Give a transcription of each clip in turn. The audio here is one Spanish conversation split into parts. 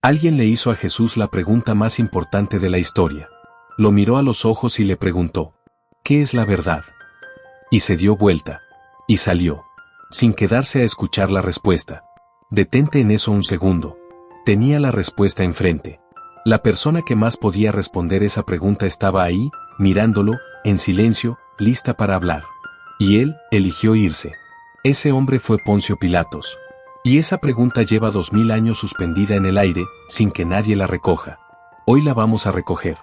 Alguien le hizo a Jesús la pregunta más importante de la historia. Lo miró a los ojos y le preguntó: ¿qué es la verdad? Y se dio vuelta. Y salió. Sin quedarse a escuchar la respuesta. Detente en eso un segundo. Tenía la respuesta enfrente. La persona que más podía responder esa pregunta estaba ahí, mirándolo, en silencio, lista para hablar. Y él eligió irse. Ese hombre fue Poncio Pilatos. Y esa pregunta lleva 2000 años suspendida en el aire, sin que nadie la recoja. Hoy la vamos a recoger.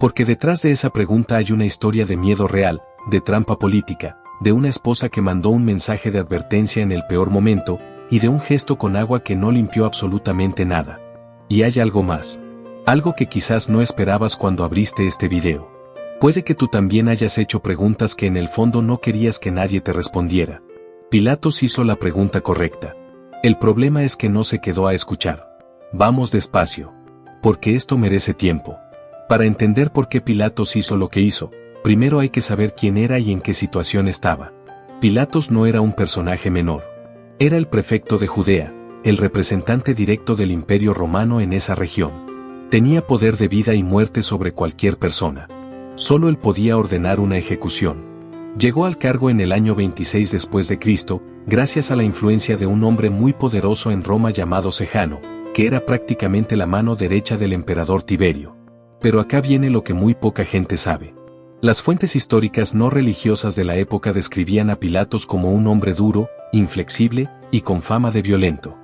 Porque detrás de esa pregunta hay una historia de miedo real, de trampa política, de una esposa que mandó un mensaje de advertencia en el peor momento, y de un gesto con agua que no limpió absolutamente nada. Y hay algo más. Algo que quizás no esperabas cuando abriste este video. Puede que tú también hayas hecho preguntas que en el fondo no querías que nadie te respondiera. Pilatos hizo la pregunta correcta. El problema es que no se quedó a escuchar. Vamos despacio. Porque esto merece tiempo. Para entender por qué Pilatos hizo lo que hizo, primero hay que saber quién era y en qué situación estaba. Pilatos no era un personaje menor. Era el prefecto de Judea, el representante directo del Imperio Romano en esa región. Tenía poder de vida y muerte sobre cualquier persona. Solo él podía ordenar una ejecución. Llegó al cargo en el año 26 después de Cristo, gracias a la influencia de un hombre muy poderoso en Roma llamado Sejano, que era prácticamente la mano derecha del emperador Tiberio. Pero acá viene lo que muy poca gente sabe. Las fuentes históricas no religiosas de la época describían a Pilatos como un hombre duro, inflexible y con fama de violento.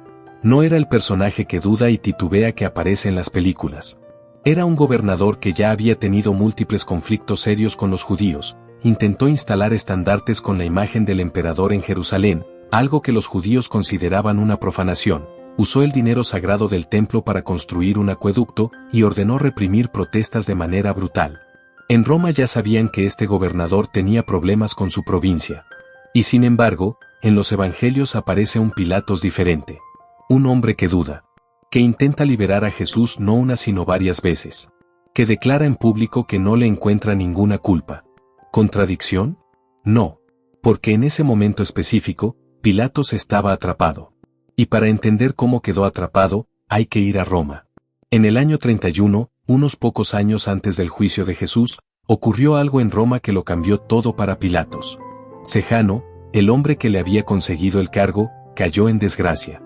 No era el personaje que duda y titubea que aparece en las películas. Era un gobernador que ya había tenido múltiples conflictos serios con los judíos. Intentó instalar estandartes con la imagen del emperador en Jerusalén, algo que los judíos consideraban una profanación. Usó el dinero sagrado del templo para construir un acueducto y ordenó reprimir protestas de manera brutal. En Roma ya sabían que este gobernador tenía problemas con su provincia. Y sin embargo, en los evangelios aparece un Pilatos diferente. Un hombre que duda. Que intenta liberar a Jesús no una sino varias veces. Que declara en público que no le encuentra ninguna culpa. ¿Contradicción? No. Porque en ese momento específico, Pilatos estaba atrapado. Y para entender cómo quedó atrapado, hay que ir a Roma. En el año 31, unos pocos años antes del juicio de Jesús, ocurrió algo en Roma que lo cambió todo para Pilatos. Sejano, el hombre que le había conseguido el cargo, cayó en desgracia.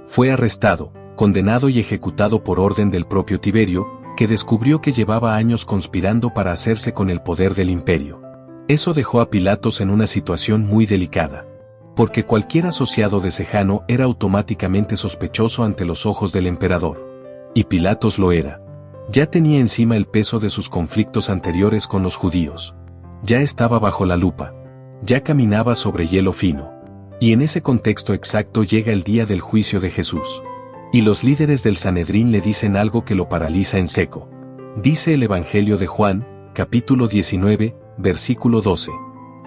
Fue arrestado, condenado y ejecutado por orden del propio Tiberio, que descubrió que llevaba años conspirando para hacerse con el poder del imperio. Eso dejó a Pilatos en una situación muy delicada. Porque cualquier asociado de Sejano era automáticamente sospechoso ante los ojos del emperador. Y Pilatos lo era. Ya tenía encima el peso de sus conflictos anteriores con los judíos. Ya estaba bajo la lupa. Ya caminaba sobre hielo fino. Y en ese contexto exacto llega el día del juicio de Jesús. Y los líderes del Sanedrín le dicen algo que lo paraliza en seco. Dice el Evangelio de Juan, capítulo 19, versículo 12.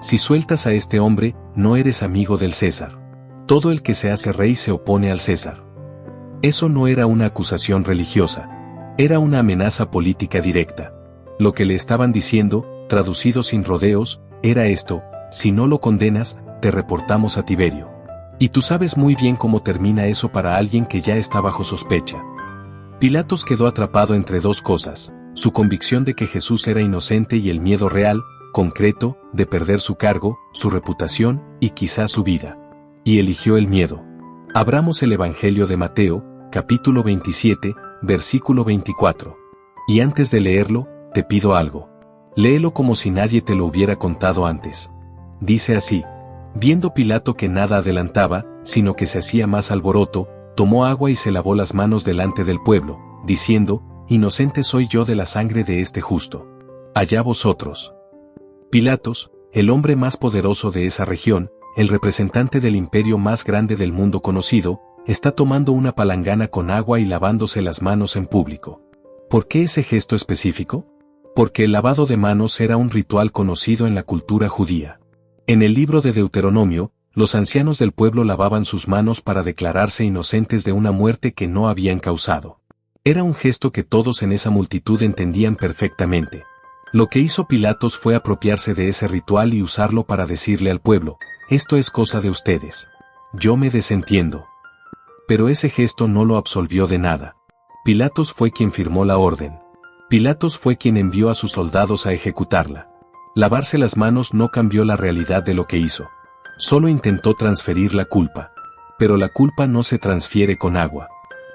Si sueltas a este hombre, no eres amigo del César. Todo el que se hace rey se opone al César. Eso no era una acusación religiosa. Era una amenaza política directa. Lo que le estaban diciendo, traducido sin rodeos, era esto: si no lo condenas, te reportamos a Tiberio. Y tú sabes muy bien cómo termina eso para alguien que ya está bajo sospecha. Pilatos quedó atrapado entre dos cosas: su convicción de que Jesús era inocente y el miedo real, concreto, de perder su cargo, su reputación y quizá su vida. Y eligió el miedo. Abramos el Evangelio de Mateo, capítulo 27, versículo 24. Y antes de leerlo, te pido algo. Léelo como si nadie te lo hubiera contado antes. Dice así: viendo Pilato que nada adelantaba, sino que se hacía más alboroto, tomó agua y se lavó las manos delante del pueblo, diciendo: inocente soy yo de la sangre de este justo. Allá vosotros. Pilatos, el hombre más poderoso de esa región, el representante del imperio más grande del mundo conocido, está tomando una palangana con agua y lavándose las manos en público. ¿Por qué ese gesto específico? Porque el lavado de manos era un ritual conocido en la cultura judía. En el libro de Deuteronomio, los ancianos del pueblo lavaban sus manos para declararse inocentes de una muerte que no habían causado. Era un gesto que todos en esa multitud entendían perfectamente. Lo que hizo Pilatos fue apropiarse de ese ritual y usarlo para decirle al pueblo: esto es cosa de ustedes. Yo me desentiendo. Pero ese gesto no lo absolvió de nada. Pilatos fue quien firmó la orden. Pilatos fue quien envió a sus soldados a ejecutarla. Lavarse las manos no cambió la realidad de lo que hizo. Solo intentó transferir la culpa. Pero la culpa no se transfiere con agua.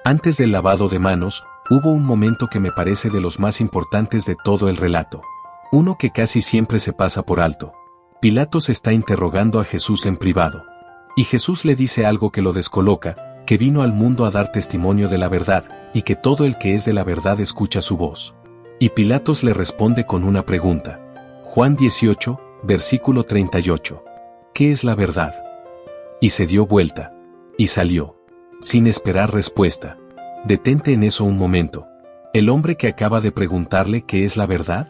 Antes del lavado de manos, hubo un momento que me parece de los más importantes de todo el relato. Uno que casi siempre se pasa por alto. Pilatos está interrogando a Jesús en privado. Y Jesús le dice algo que lo descoloca, que vino al mundo a dar testimonio de la verdad, y que todo el que es de la verdad escucha su voz. Y Pilatos le responde con una pregunta. Juan 18, versículo 38. ¿Qué es la verdad? Y se dio vuelta. Y salió. Sin esperar respuesta. Detente en eso un momento. ¿El hombre que acaba de preguntarle qué es la verdad?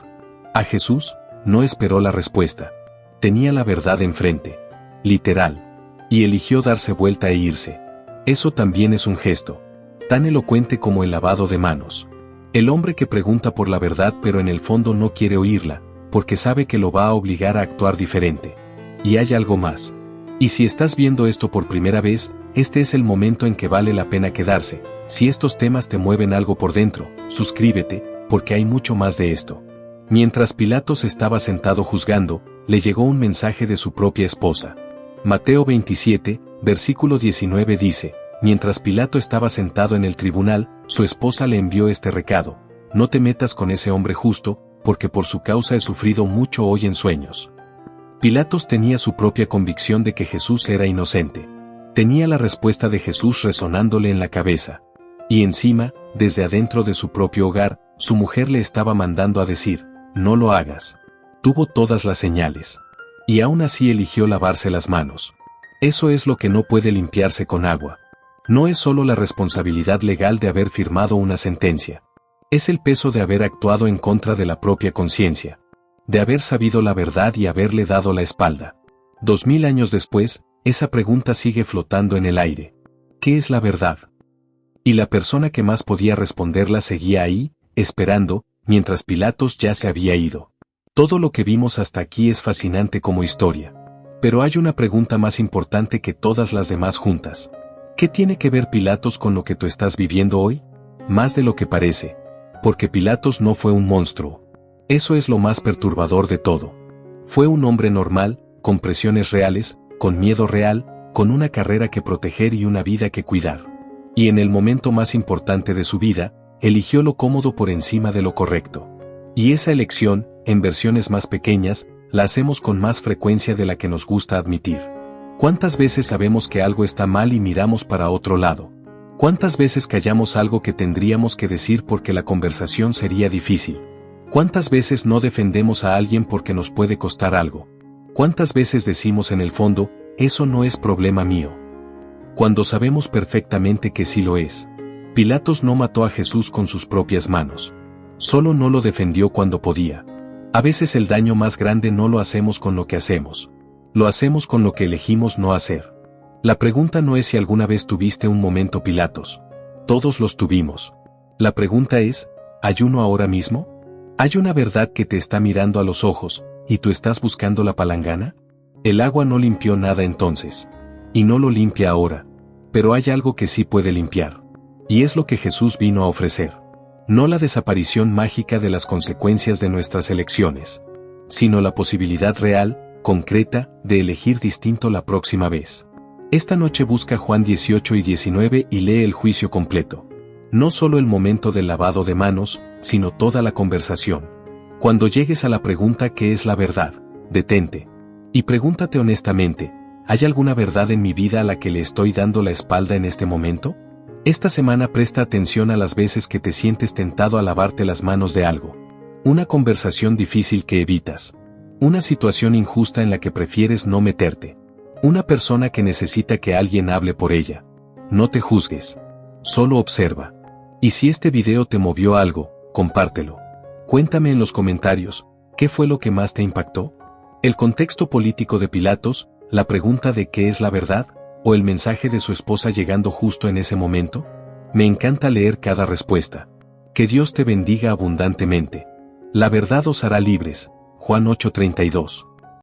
A Jesús, no esperó la respuesta. Tenía la verdad enfrente. Literal. Y eligió darse vuelta e irse. Eso también es un gesto. Tan elocuente como el lavado de manos. El hombre que pregunta por la verdad pero en el fondo no quiere oírla, porque sabe que lo va a obligar a actuar diferente. Y hay algo más. Y si estás viendo esto por primera vez, este es el momento en que vale la pena quedarse. Si estos temas te mueven algo por dentro, suscríbete, porque hay mucho más de esto. Mientras Pilatos estaba sentado juzgando, le llegó un mensaje de su propia esposa. Mateo 27, versículo 19 dice, mientras Pilato estaba sentado en el tribunal, su esposa le envió este recado: no te metas con ese hombre justo, porque por su causa he sufrido mucho hoy en sueños. Pilatos tenía su propia convicción de que Jesús era inocente. Tenía la respuesta de Jesús resonándole en la cabeza. Y encima, desde adentro de su propio hogar, su mujer le estaba mandando a decir, no lo hagas. Tuvo todas las señales. Y aún así eligió lavarse las manos. Eso es lo que no puede limpiarse con agua. No es solo la responsabilidad legal de haber firmado una sentencia. Es el peso de haber actuado en contra de la propia conciencia. De haber sabido la verdad y haberle dado la espalda. 2000 años después, esa pregunta sigue flotando en el aire. ¿Qué es la verdad? Y la persona que más podía responderla seguía ahí, esperando, mientras Pilatos ya se había ido. Todo lo que vimos hasta aquí es fascinante como historia. Pero hay una pregunta más importante que todas las demás juntas. ¿Qué tiene que ver Pilatos con lo que tú estás viviendo hoy? Más de lo que parece. Porque Pilatos no fue un monstruo. Eso es lo más perturbador de todo. Fue un hombre normal, con presiones reales, con miedo real, con una carrera que proteger y una vida que cuidar. Y en el momento más importante de su vida, eligió lo cómodo por encima de lo correcto. Y esa elección, en versiones más pequeñas, la hacemos con más frecuencia de la que nos gusta admitir. ¿Cuántas veces sabemos que algo está mal y miramos para otro lado? ¿Cuántas veces callamos algo que tendríamos que decir porque la conversación sería difícil? ¿Cuántas veces no defendemos a alguien porque nos puede costar algo? ¿Cuántas veces decimos en el fondo, eso no es problema mío? Cuando sabemos perfectamente que sí lo es. Pilatos no mató a Jesús con sus propias manos. Solo no lo defendió cuando podía. A veces el daño más grande no lo hacemos con lo que hacemos. Lo hacemos con lo que elegimos no hacer. La pregunta no es si alguna vez tuviste un momento Pilatos. Todos los tuvimos. La pregunta es, ¿hay uno ahora mismo? ¿Hay una verdad que te está mirando a los ojos, y tú estás buscando la palangana? El agua no limpió nada entonces. Y no lo limpia ahora. Pero hay algo que sí puede limpiar. Y es lo que Jesús vino a ofrecer. No la desaparición mágica de las consecuencias de nuestras elecciones. Sino la posibilidad real, concreta, de elegir distinto la próxima vez. Esta noche busca Juan 18 y 19 y lee el juicio completo. No solo el momento del lavado de manos, sino toda la conversación. Cuando llegues a la pregunta ¿qué es la verdad? Detente. Y pregúntate honestamente, ¿hay alguna verdad en mi vida a la que le estoy dando la espalda en este momento? Esta semana presta atención a las veces que te sientes tentado a lavarte las manos de algo. Una conversación difícil que evitas. Una situación injusta en la que prefieres no meterte. Una persona que necesita que alguien hable por ella. No te juzgues. Solo observa. Y si este video te movió algo, compártelo. Cuéntame en los comentarios, ¿qué fue lo que más te impactó? ¿El contexto político de Pilatos, la pregunta de qué es la verdad, o el mensaje de su esposa llegando justo en ese momento? Me encanta leer cada respuesta. Que Dios te bendiga abundantemente. La verdad os hará libres. Juan 8:32.